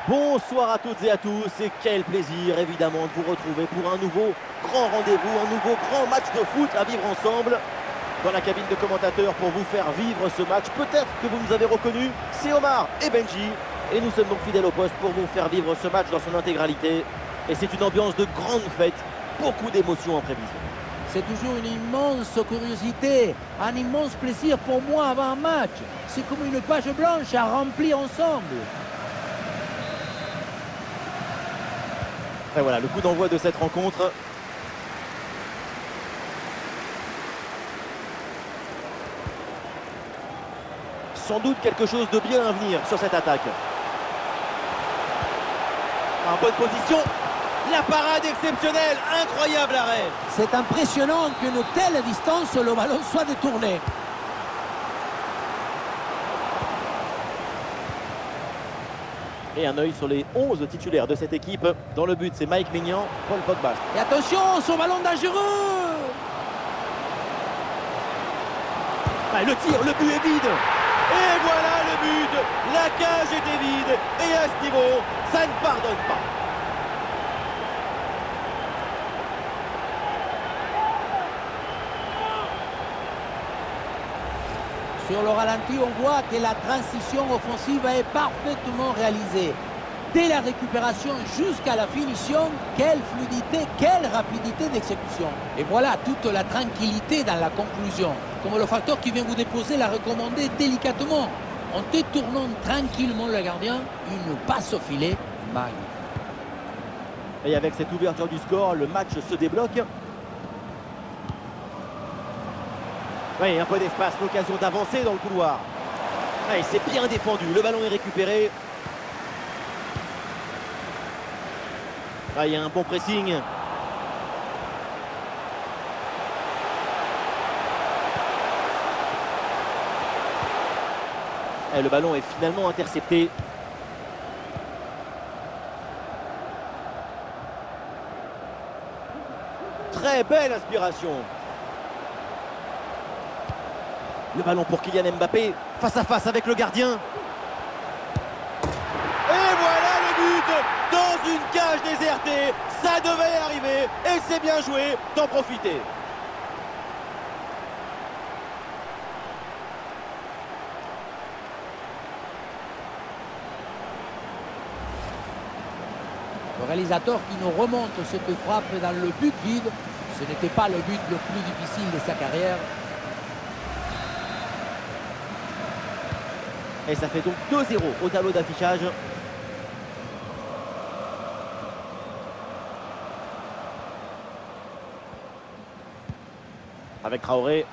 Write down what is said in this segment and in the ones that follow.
Bonsoir à toutes et à tous et quel plaisir évidemment de vous retrouver pour un nouveau grand rendez-vous, un nouveau grand match de foot à vivre ensemble dans la cabine de commentateurs pour vous faire vivre ce match. Peut-être que vous nous avez reconnus, c'est Omar et Benji et nous sommes donc fidèles au poste pour vous faire vivre ce match dans son intégralité et c'est une ambiance de grande fête, beaucoup d'émotions en prévision. C'est toujours une immense curiosité, un immense plaisir pour moi avant un match. C'est comme une page blanche à remplir ensemble. Et voilà, le coup d'envoi de cette rencontre. Sans doute quelque chose de bien à venir sur cette attaque. En bonne position. La parade exceptionnelle, incroyable arrêt. C'est impressionnant qu'une telle distance, le ballon soit détourné. Et un œil sur les 11 titulaires de cette équipe. Dans le but, c'est Mike Maignan, Paul Pogba. Et attention, son ballon dangereux. Ah, le tir, le but est vide. Et voilà le but. La cage était vide. Et à ce niveau, ça ne pardonne pas. Sur le ralenti, on voit que la transition offensive est parfaitement réalisée. Dès la récupération jusqu'à la finition, quelle fluidité, quelle rapidité d'exécution. Et voilà toute la tranquillité dans la conclusion. Comme le facteur qui vient vous déposer l'a recommandé délicatement. En détournant tranquillement le gardien, une passe au filet, magnifique. Et avec cette ouverture du score, le match se débloque. Oui, un peu d'espace, l'occasion d'avancer dans le couloir. Oui, c'est bien défendu, le ballon est récupéré. Ah, il y a un bon pressing. Et le ballon est finalement intercepté. Très belle inspiration. Le ballon pour Kylian Mbappé, face à face avec le gardien. Et voilà le but dans une cage désertée. Ça devait arriver et c'est bien joué d'en profiter. Le réalisateur qui nous remonte cette frappe dans le but vide, ce n'était pas le but le plus difficile de sa carrière. Et ça fait donc 2-0 au tableau d'affichage. Avec Traoré.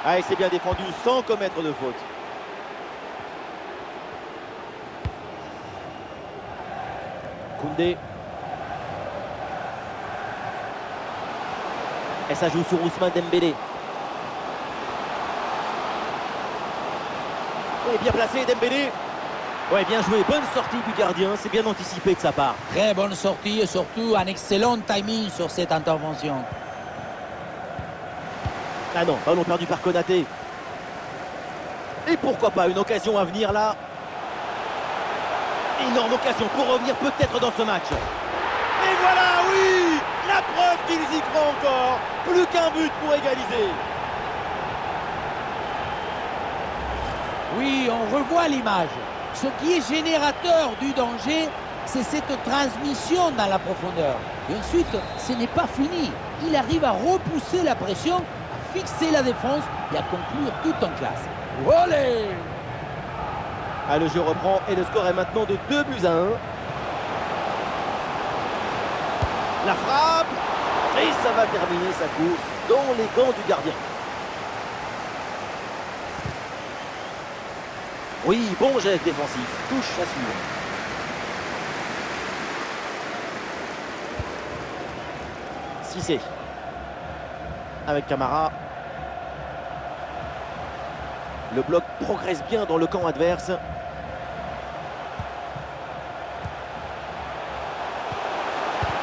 Ah, et c'est bien défendu sans commettre de faute. Koundé. Et ça joue sur Ousmane Dembélé. Ouais, bien placé Dembélé. Ouais, bien joué, bonne sortie du gardien, c'est bien anticipé de sa part. Très bonne sortie et surtout un excellent timing sur cette intervention. Ah non, ballon perdu par Konaté. Et pourquoi pas une occasion à venir là. Énorme occasion pour revenir peut-être dans ce match. Et voilà, oui, la preuve qu'ils y croient encore. Plus qu'un but pour égaliser. Oui, on revoit l'image. Ce qui est générateur du danger, c'est cette transmission dans la profondeur. Et ensuite, ce n'est pas fini. Il arrive à repousser la pression, à fixer la défense et à conclure tout en classe. Olé! Ah, le jeu reprend et le score est maintenant de 2-1. La frappe. Et ça va terminer sa course dans les gants du gardien. Oui, bon geste défensif. Touche à suivre. Cissé. Avec Camara. Le bloc progresse bien dans le camp adverse.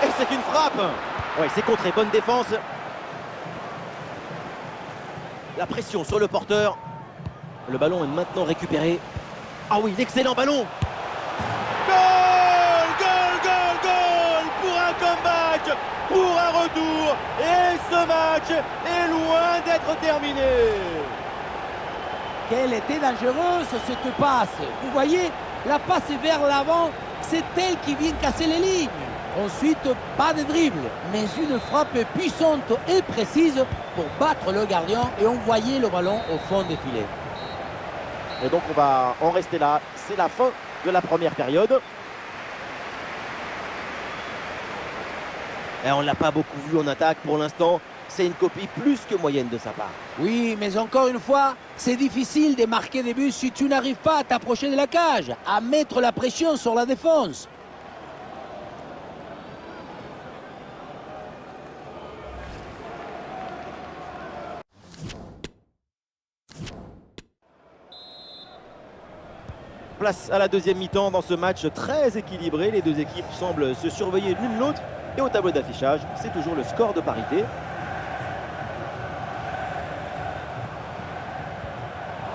Et c'est une frappe. Oui, c'est contré. Bonne défense. La pression sur le porteur. Le ballon est maintenant récupéré. Ah oui, l'excellent ballon. pour un retour. Et ce match est loin d'être terminé. Quelle était dangereuse cette passe. Vous voyez, la passe vers l'avant, c'est elle qui vient casser les lignes. Ensuite, pas de dribble, mais une frappe puissante et précise pour battre le gardien et envoyer le ballon au fond des filets. Et donc on va en rester là. C'est la fin de la première période. Et on ne l'a pas beaucoup vu en attaque pour l'instant. C'est une copie plus que moyenne de sa part. Oui, mais encore une fois, c'est difficile de marquer des buts si tu n'arrives pas à t'approcher de la cage, à mettre la pression sur la défense. Place à la deuxième mi-temps dans ce match très équilibré. Les deux équipes semblent se surveiller l'une l'autre. Et au tableau d'affichage, c'est toujours le score de parité.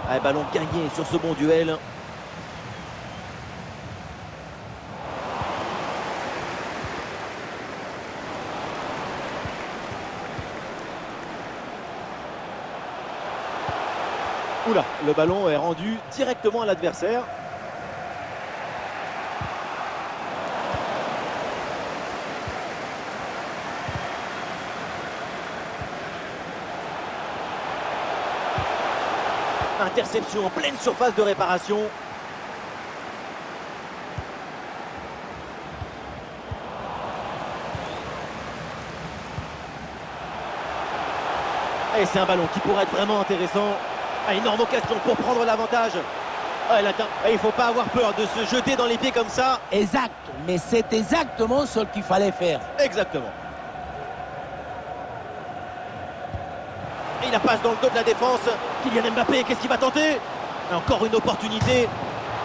Ah, ballon gagné sur ce bon duel. Oula, le ballon est rendu directement à l'adversaire. Interception en pleine surface de réparation. Et c'est un ballon qui pourrait être vraiment intéressant. Ah, énorme occasion pour prendre l'avantage. Ah, il ne faut pas avoir peur de se jeter dans les pieds comme ça. Exact, mais c'est exactement ce qu'il fallait faire. Exactement. Et il passe dans le dos de la défense. Kylian Mbappé, qu'est-ce qu'il va tenter? Et encore une opportunité.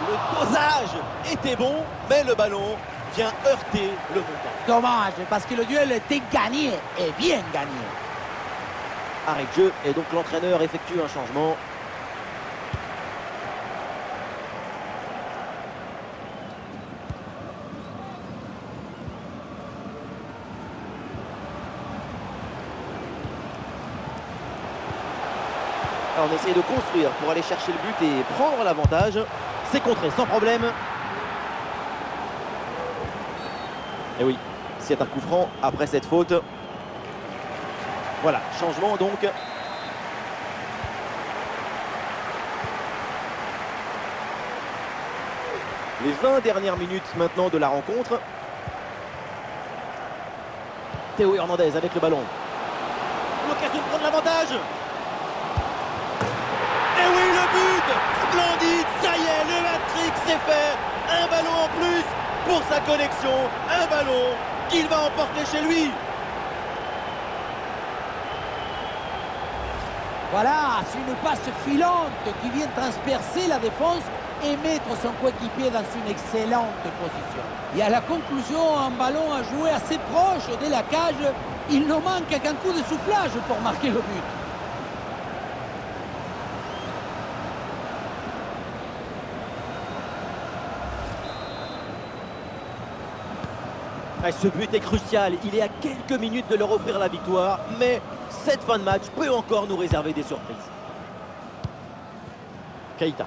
Le dosage était bon, mais le ballon vient heurter le montant. Dommage, parce que le duel était gagné, et bien gagné. Arrêt de jeu, et donc l'entraîneur effectue un changement. Alors on essaie de construire pour aller chercher le but et prendre l'avantage. C'est contré sans problème. Et oui, c'est un coup franc après cette faute. Voilà, changement donc. Les 20 dernières minutes maintenant de la rencontre. Théo Hernandez avec le ballon. L'occasion de prendre l'avantage. Et oui, le but! Splendide, ça y est, le hat-trick c'est fait. Un ballon en plus pour sa collection. Un ballon qu'il va emporter chez lui. Voilà, c'est une passe filante qui vient transpercer la défense et mettre son coéquipier dans une excellente position. Et à la conclusion, un ballon à jouer assez proche de la cage. Il ne manque qu'un coup de soufflage pour marquer le but. Ce but est crucial, il est à quelques minutes de leur offrir la victoire, mais cette fin de match peut encore nous réserver des surprises. Keita.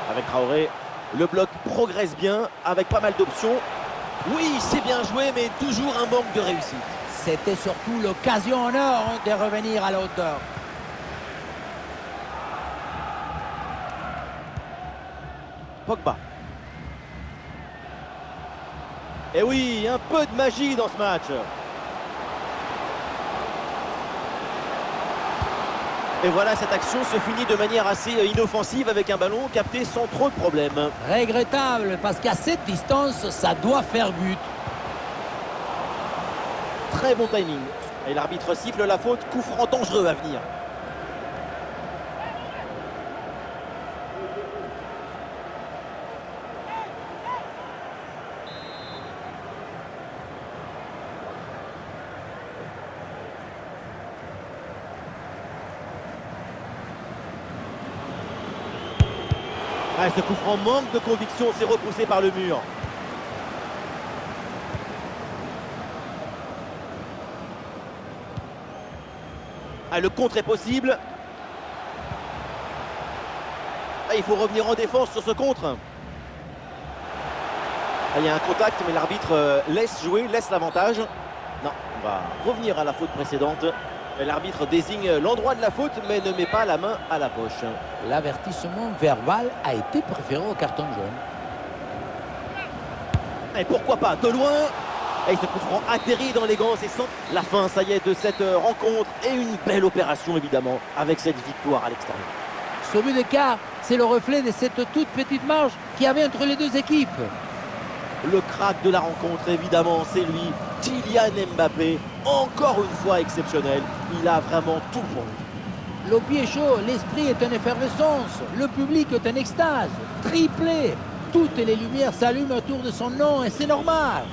Avec Traoré, le bloc progresse bien, avec pas mal d'options. Oui, c'est bien joué, mais toujours un manque de réussite. C'était surtout l'occasion en or de revenir à la hauteur. Pogba. Et oui, un peu de magie dans ce match. Et voilà, cette action se finit de manière assez inoffensive avec un ballon capté sans trop de problèmes. Regrettable, parce qu'à cette distance, ça doit faire but. Très bon timing. Et l'arbitre siffle la faute, coup franc dangereux à venir. Ce coup franc manque de conviction, c'est repoussé par le mur. Ah, le contre est possible. Ah, il faut revenir en défense sur ce contre. Ah, il y a un contact, mais l'arbitre laisse jouer, laisse l'avantage. Non, on va revenir à la faute précédente. L'arbitre désigne l'endroit de la faute, mais ne met pas la main à la poche. L'avertissement verbal a été préféré au carton jaune. Et pourquoi pas, de loin. Et ce coup franc atterrit dans les gants. C'est la fin, ça y est, de cette rencontre. Et une belle opération, évidemment, avec cette victoire à l'extérieur. Ce but d'écart, c'est le reflet de cette toute petite marge qu'il y avait entre les deux équipes. Le crack de la rencontre, évidemment, c'est lui, Kylian Mbappé. Encore une fois exceptionnel. Il a vraiment tout pour lui. Le pied chaud, l'esprit est en effervescence. Le public est en extase. Triplé. Toutes les lumières s'allument autour de son nom et c'est normal.